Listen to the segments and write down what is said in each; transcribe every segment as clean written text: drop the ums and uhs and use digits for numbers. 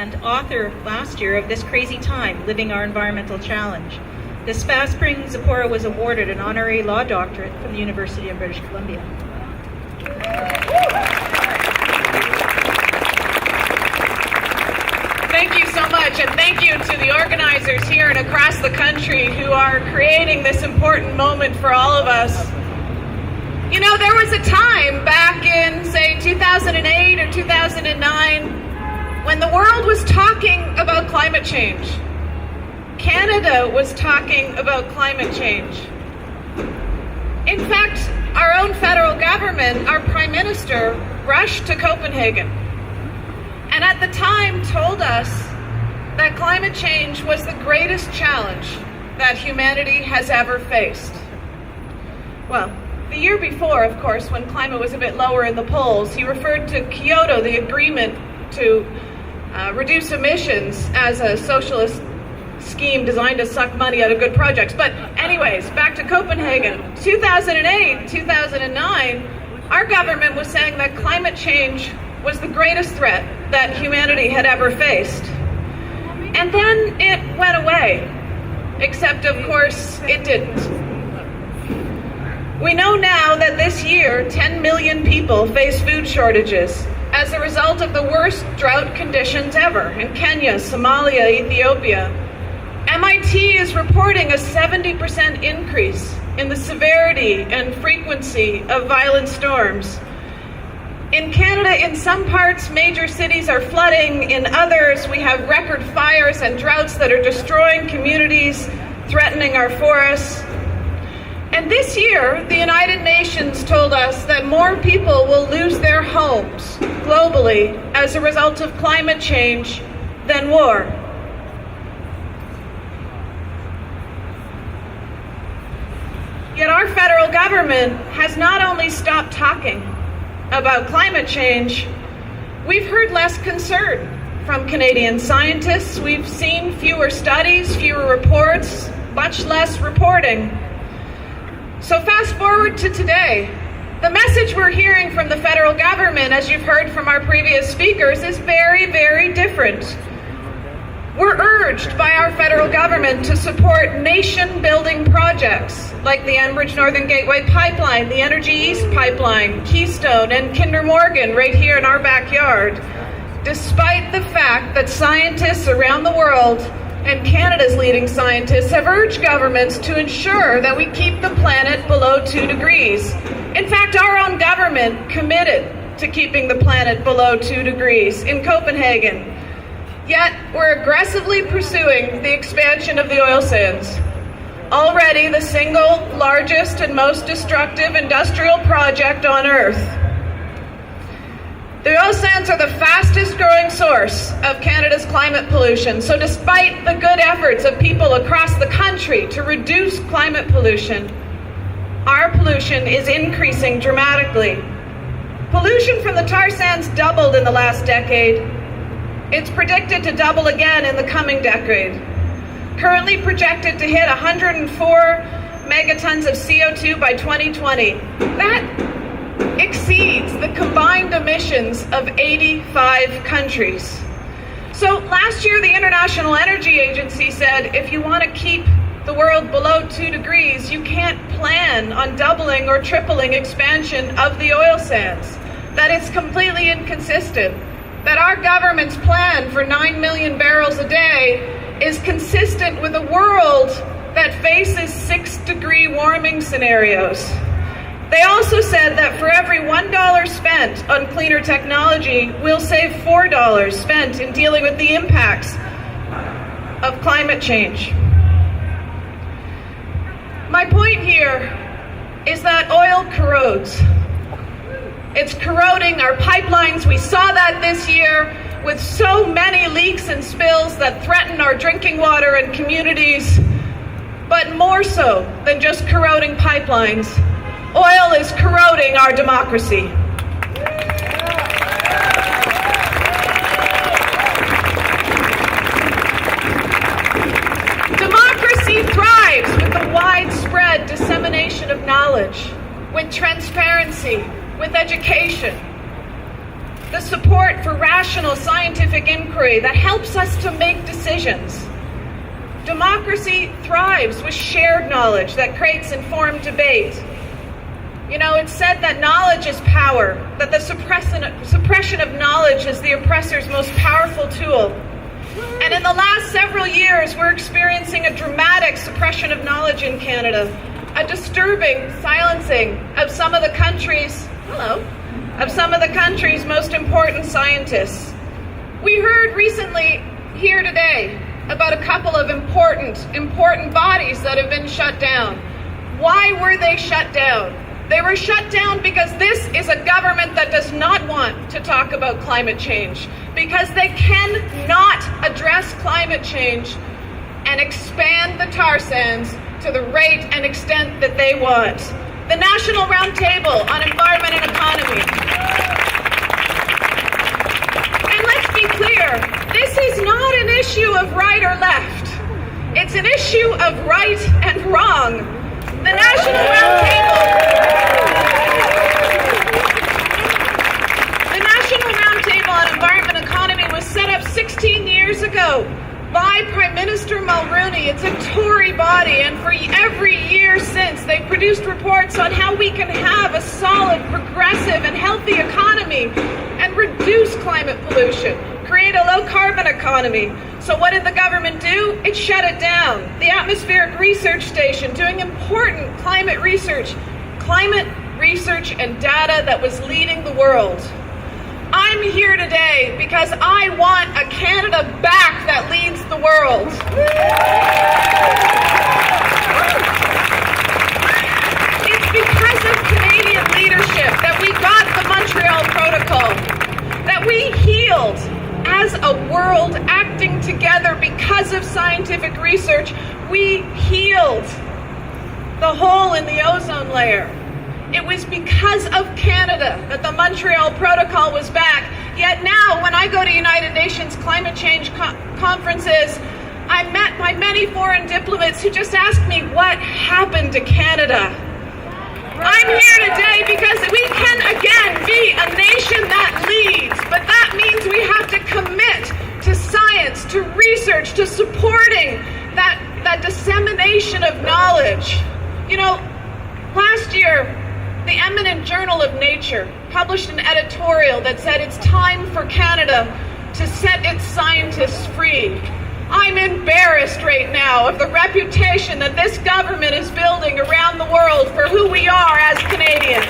and author last year of This Crazy Time, Living Our Environmental Challenge. This past spring, Tzeporah was awarded an honorary law doctorate from the University of British Columbia. Thank you so much, and thank you to the organizers here and across the country who are creating this important moment for all of us. You know, there was a time back in, say, 2008 or 2009 when the world was talking about climate change. Canada was talking about climate change. In fact, our own federal government, our Prime Minister, rushed to Copenhagen and at the time told us that climate change was the greatest challenge that humanity has ever faced. Well, the year before, of course, when climate was a bit lower in the polls, he referred to Kyoto, the agreement to reduce emissions, as a socialist scheme designed to suck money out of good projects. But anyways, back to Copenhagen. 2008, 2009, our government was saying that climate change was the greatest threat that humanity had ever faced. And then it went away, except of course it didn't. We know now that this year 10 million people face food shortages as a result of the worst drought conditions ever in Kenya, Somalia, Ethiopia. MIT is reporting a 70% increase in the severity and frequency of violent storms. In Canada, in some parts, major cities are flooding. In others, we have record fires and droughts that are destroying communities, threatening our forests. And this year, the United Nations told us that more people will lose their homes globally as a result of climate change than war. Yet our federal government has not only stopped talking about climate change, we've heard less concern from Canadian scientists. We've seen fewer studies, fewer reports, much less reporting. So fast forward to today. The message we're hearing from the federal government, as you've heard from our previous speakers, is very, very different. We're urged by our federal government to support nation-building projects like the Enbridge Northern Gateway Pipeline, the Energy East Pipeline, Keystone, and Kinder Morgan right here in our backyard, despite the fact that scientists around the world and Canada's leading scientists have urged governments to ensure that we keep the planet below 2 degrees. In fact, our own government committed to keeping the planet below 2 degrees in Copenhagen. Yet, we're aggressively pursuing the expansion of the oil sands. Already the single largest and most destructive industrial project on Earth. The oil sands are the fastest growing source of Canada's climate pollution. So despite the good efforts of people across the country to reduce climate pollution, our pollution is increasing dramatically. Pollution from the tar sands doubled in the last decade. It's predicted to double again in the coming decade. Currently projected to hit 104 megatons of CO2 by 2020. That exceeds the combined emissions of 85 countries. So last year, the International Energy Agency said if you want to keep the world below 2 degrees, you can't plan on doubling or tripling expansion of the oil sands. That it's completely inconsistent. That our government's plan for 9 million barrels a day is consistent with a world that faces 6-degree warming scenarios. They also said that for every $1 spent on cleaner technology, we'll save $4 spent in dealing with the impacts of climate change. My point here is that oil corrodes. It's corroding our pipelines. We saw that this year with so many leaks and spills that threaten our drinking water and communities. But more so than just corroding pipelines, oil is corroding our democracy. Democracy thrives with the widespread dissemination of knowledge, with transparency, with education. the support for rational scientific inquiry that helps us to make decisions. Democracy thrives with shared knowledge that creates informed debate. You know, it's said that knowledge is power, that the suppression of knowledge is the oppressor's most powerful tool. And in the last several years, we're experiencing a dramatic suppression of knowledge in Canada, a disturbing silencing of some of the country's most important scientists. We heard recently here today about a couple of important bodies that have been shut down. Why were they shut down? They were shut down because this is a government that does not want to talk about climate change, because they cannot address climate change and expand the tar sands to the rate and extent that they want. The National Roundtable on Environment and Economy. And let's be clear, this is not an issue of right or left. It's an issue of right and wrong. The National Roundtable on Environment and Economy was set up 16 years ago by Prime Minister Mulroney. It's a Tory body, and for every year since, they've produced reports on how we can have a solid, progressive, and healthy economy and reduce climate pollution, create a low-carbon economy. So what did the government do? It shut it down. The Atmospheric Research Station, doing important climate research and data that was leading the world. I'm here today because I want a Canada back that leads the world. It's because of Canadian leadership that we got the Montreal Protocol, that we healed as a world acting together because of scientific research. We healed the hole in the ozone layer. It was because of Canada that the Montreal Protocol was back. Yet now, when I go to United Nations climate change conferences, I met by many foreign diplomats who just ask me, what happened to Canada? I'm here today because we can again be a nation that leads, but that means we have to commit to science, to research, to supporting that dissemination of knowledge. You know, last year, the eminent Journal of Nature published an editorial that said it's time for Canada to set its scientists free. I'm embarrassed right now of the reputation that this government is building around the world for who we are as Canadians.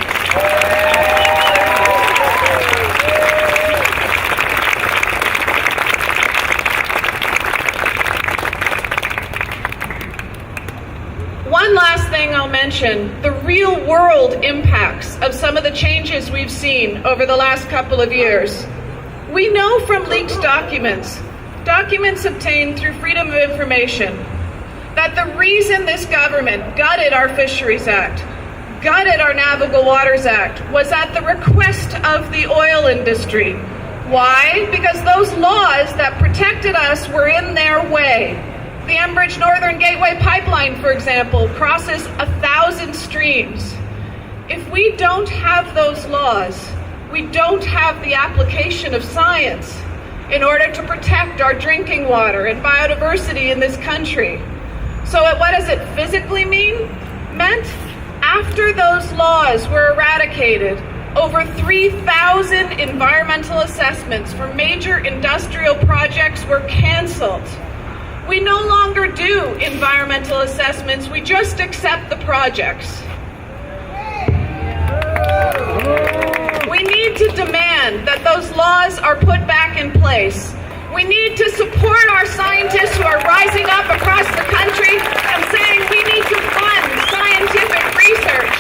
One last thing I'll mention, the real world impacts of some of the changes we've seen over the last couple of years. We know from leaked documents obtained through Freedom of Information, that the reason this government gutted our Fisheries Act, gutted our Navigable Waters Act, was at the request of the oil industry. Why? Because those laws that protected us were in their way. The Enbridge Northern Gateway Pipeline, for example, crosses 1,000 streams. If we don't have those laws, we don't have the application of science in order to protect our drinking water and biodiversity in this country. So what does it physically meant? After those laws were eradicated, over 3,000 environmental assessments for major industrial projects were canceled. We no longer do environmental assessments, we just accept the projects. We need to demand that those laws are put back in place. We need to support our scientists who are rising up across the country and saying we need to fund scientific research.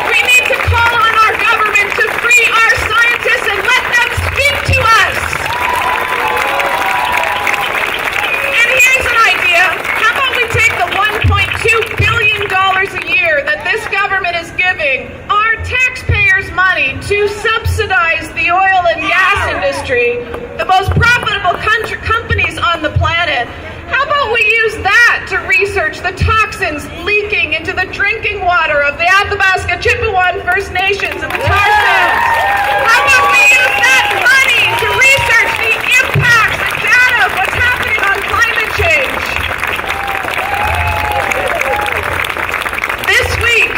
We need to call on our government to free our scientists and let them speak to us. And here's an idea. How about we take the $1.2 billion a year that this government is giving our taxpayers' money to subsidize the oil and gas industry, the most profitable companies on the planet. How about research the toxins leaking into the drinking water of the Athabasca Chippewa First Nations and the tar sands? How about we use that money to research the impacts and data of what's happening on climate change? This week,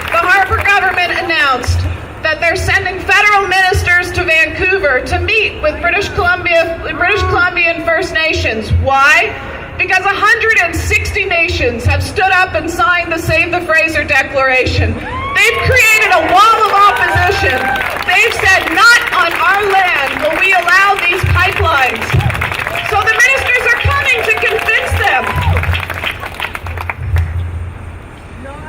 the Harper government announced that they're sending federal ministers to Vancouver to meet with British Columbian First Nations. Why? Because 160 nations have stood up and signed the Save the Fraser Declaration. They've created a wall of opposition. They've said, not on our land will we allow these pipelines. So the ministers are coming to convince them.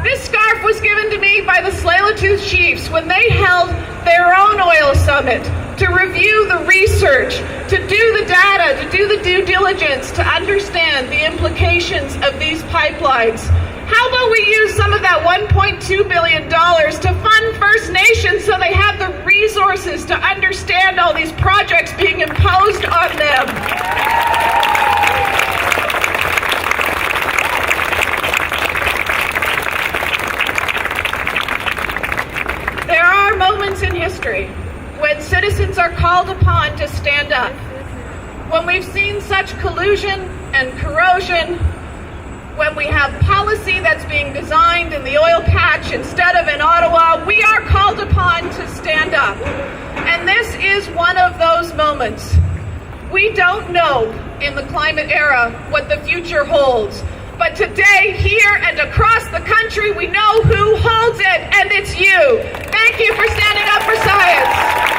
This scarf was given to me by the Tsleil-Waututh chiefs when they held their own oil summit to review the research, to do the data, to do the due diligence, to understand the implications of these pipelines. How about we use some of that $1.2 billion to fund First Nations so they have the resources to understand all these projects being imposed on them? There are moments in history when citizens are called upon to stand up. When we've seen such collusion and corrosion, when we have policy that's being designed in the oil patch instead of in Ottawa, we are called upon to stand up. And this is one of those moments. We don't know in the climate era what the future holds. But today, here and across the country, we know who holds it, and it's you. Thank you for standing up for science.